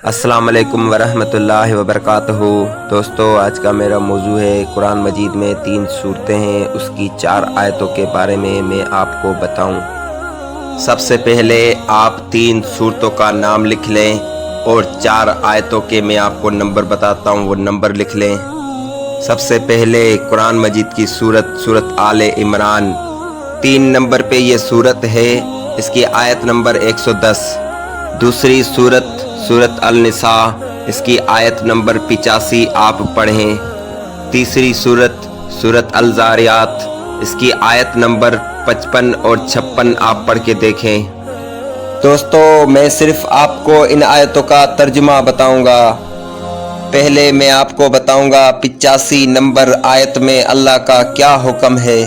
السلام علیکم ورحمۃ اللہ وبرکاتہ۔ دوستو، آج کا میرا موضوع ہے قرآن مجید میں 3 صورتیں ہیں، اس کی 4 آیتوں کے بارے میں آپ کو بتاؤں۔ سب سے پہلے آپ 3 صورتوں کا نام لکھ لیں اور 4 آیتوں کے میں آپ کو نمبر بتاتا ہوں، وہ نمبر لکھ لیں۔ سب سے پہلے قرآن مجید کی سورت آل عمران، 3 نمبر پہ یہ سورت ہے، اس کی آیت نمبر 110۔ دوسری سورت النساء، اس کی آیت نمبر 85 آپ پڑھیں۔ تیسری سورت الزاریات، اس کی آیت نمبر 55 اور 56 آپ پڑھ کے دیکھیں۔ دوستو، میں صرف آپ کو ان آیتوں کا ترجمہ بتاؤں گا۔ پہلے میں آپ کو بتاؤں گا 85 نمبر آیت میں اللہ کا کیا حکم ہے۔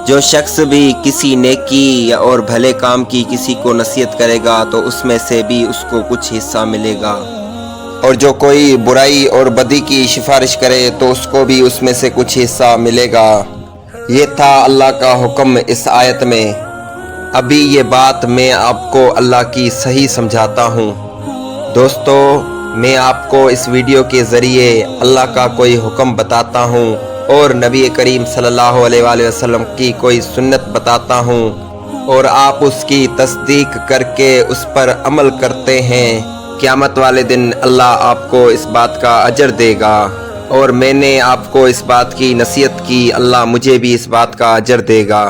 جو شخص بھی کسی نیکی اور بھلے کام کی کسی کو نصیحت کرے گا تو اس میں سے بھی اس کو کچھ حصہ ملے گا، اور جو کوئی برائی اور بدی کی سفارش کرے تو اس کو بھی اس میں سے کچھ حصہ ملے گا۔ یہ تھا اللہ کا حکم اس آیت میں۔ ابھی یہ بات میں آپ کو اللہ کی صحیح سمجھاتا ہوں۔ دوستو، میں آپ کو اس ویڈیو کے ذریعے اللہ کا کوئی حکم بتاتا ہوں اور نبی کریم صلی اللہ علیہ وآلہ وسلم کی کوئی سنت بتاتا ہوں، اور آپ اس کی تصدیق کر کے اس پر عمل کرتے ہیں۔ قیامت والے دن اللہ آپ کو اس بات کا اجر دے گا، اور میں نے آپ کو اس بات کی نصیحت کی، اللہ مجھے بھی اس بات کا اجر دے گا۔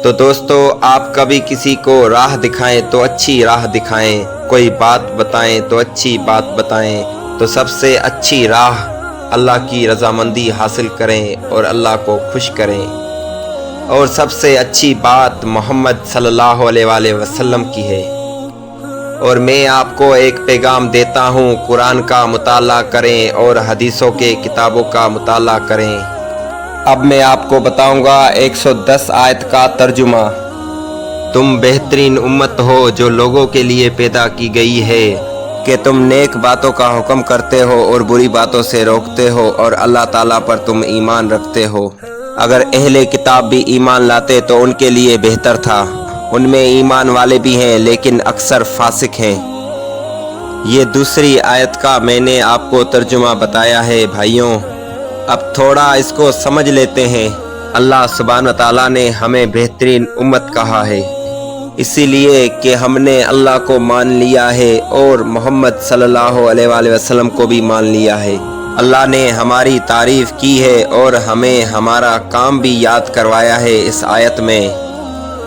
تو دوستو، آپ کبھی کسی کو راہ دکھائیں تو اچھی راہ دکھائیں، کوئی بات بتائیں تو اچھی بات بتائیں، تو سب سے اچھی راہ اللہ کی رضامندی حاصل کریں اور اللہ کو خوش کریں، اور سب سے اچھی بات محمد صلی اللہ علیہ وآلہ وسلم کی ہے۔ اور میں آپ کو ایک پیغام دیتا ہوں، قرآن کا مطالعہ کریں اور حدیثوں کے کتابوں کا مطالعہ کریں۔ اب میں آپ کو بتاؤں گا 110 آیت کا ترجمہ۔ تم بہترین امت ہو جو لوگوں کے لیے پیدا کی گئی ہے کہ تم نیک باتوں کا حکم کرتے ہو اور بری باتوں سے روکتے ہو، اور اللہ تعالیٰ پر تم ایمان رکھتے ہو۔ اگر اہل کتاب بھی ایمان لاتے تو ان کے لیے بہتر تھا، ان میں ایمان والے بھی ہیں لیکن اکثر فاسق ہیں۔ یہ دوسری آیت کا میں نے آپ کو ترجمہ بتایا ہے بھائیوں۔ اب تھوڑا اس کو سمجھ لیتے ہیں۔ اللہ سبحانہ تعالیٰ نے ہمیں بہترین امت کہا ہے، اسی لیے کہ ہم نے اللہ کو مان لیا ہے اور محمد صلی اللہ علیہ وآلہ وسلم کو بھی مان لیا ہے۔ اللہ نے ہماری تعریف کی ہے اور ہمیں ہمارا کام بھی یاد کروایا ہے اس آیت میں۔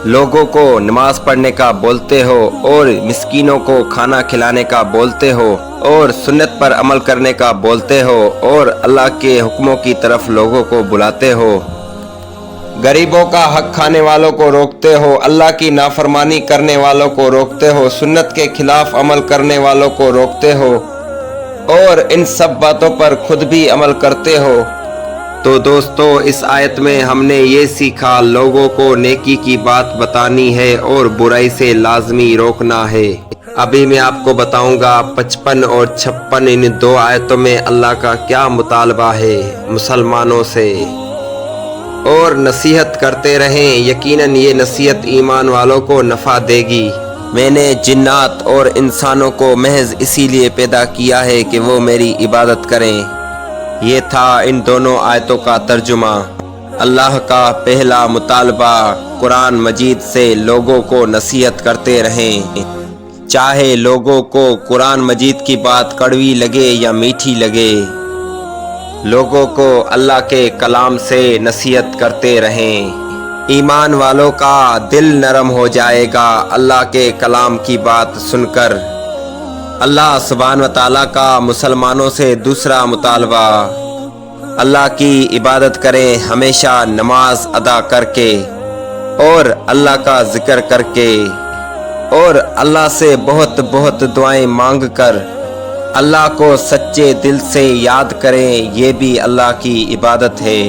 لوگوں کو نماز پڑھنے کا بولتے ہو، اور مسکینوں کو کھانا کھلانے کا بولتے ہو، اور سنت پر عمل کرنے کا بولتے ہو، اور اللہ کے حکموں کی طرف لوگوں کو بلاتے ہو۔ غریبوں کا حق کھانے والوں کو روکتے ہو، اللہ کی نافرمانی کرنے والوں کو روکتے ہو، سنت کے خلاف عمل کرنے والوں کو روکتے ہو، اور ان سب باتوں پر خود بھی عمل کرتے ہو۔ تو دوستو، اس آیت میں ہم نے یہ سیکھا، لوگوں کو نیکی کی بات بتانی ہے اور برائی سے لازمی روکنا ہے۔ ابھی میں آپ کو بتاؤں گا 55 اور 56 ان 2 آیتوں میں اللہ کا کیا مطالبہ ہے مسلمانوں سے۔ اور نصیحت کرتے رہیں، یقیناً یہ نصیحت ایمان والوں کو نفع دے گی۔ میں نے جنات اور انسانوں کو محض اسی لیے پیدا کیا ہے کہ وہ میری عبادت کریں۔ یہ تھا ان دونوں آیتوں کا ترجمہ۔ اللہ کا پہلا مطالبہ قرآن مجید سے لوگوں کو نصیحت کرتے رہیں، چاہے لوگوں کو قرآن مجید کی بات کڑوی لگے یا میٹھی لگے۔ لوگوں کو اللہ کے کلام سے نصیحت کرتے رہیں، ایمان والوں کا دل نرم ہو جائے گا اللہ کے کلام کی بات سن کر۔ اللہ سبحانہ وتعالیٰ کا مسلمانوں سے دوسرا مطالبہ، اللہ کی عبادت کریں ہمیشہ نماز ادا کر کے، اور اللہ کا ذکر کر کے، اور اللہ سے بہت بہت دعائیں مانگ کر، اللہ کو سچے دل سے یاد کریں، یہ بھی اللہ کی عبادت ہے۔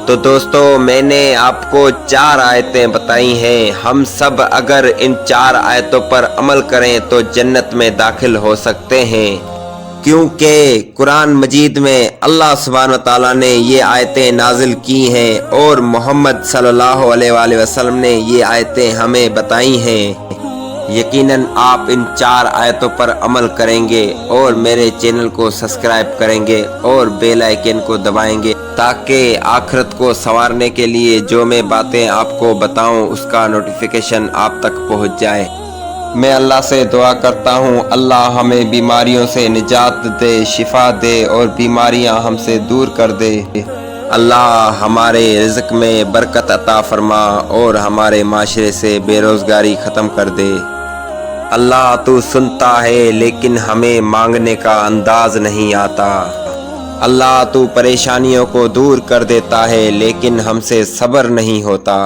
تو دوستو، میں نے آپ کو 4 آیتیں بتائی ہیں، ہم سب اگر ان 4 آیتوں پر عمل کریں تو جنت میں داخل ہو سکتے ہیں، کیونکہ قرآن مجید میں اللہ سبحانہ تعالیٰ نے یہ آیتیں نازل کی ہیں، اور محمد صلی اللہ علیہ وآلہ وسلم نے یہ آیتیں ہمیں بتائی ہیں۔ یقیناً آپ ان 4 آیتوں پر عمل کریں گے اور میرے چینل کو سبسکرائب کریں گے اور بیل آئیکن کو دبائیں گے تاکہ آخرت کو سنوارنے کے لیے جو میں باتیں آپ کو بتاؤں اس کا نوٹیفیکیشن آپ تک پہنچ جائے۔ میں اللہ سے دعا کرتا ہوں اللہ ہمیں بیماریوں سے نجات دے، شفا دے اور بیماریاں ہم سے دور کر دے۔ اللہ ہمارے رزق میں برکت عطا فرما اور ہمارے معاشرے سے بے روزگاری ختم کر دے۔ اللہ تو سنتا ہے لیکن ہمیں مانگنے کا انداز نہیں آتا۔ اللہ تو پریشانیوں کو دور کر دیتا ہے لیکن ہم سے صبر نہیں ہوتا۔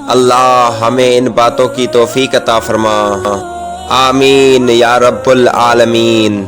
اللہ ہمیں ان باتوں کی توفیق عطا فرما۔ آمین یا رب العالمین۔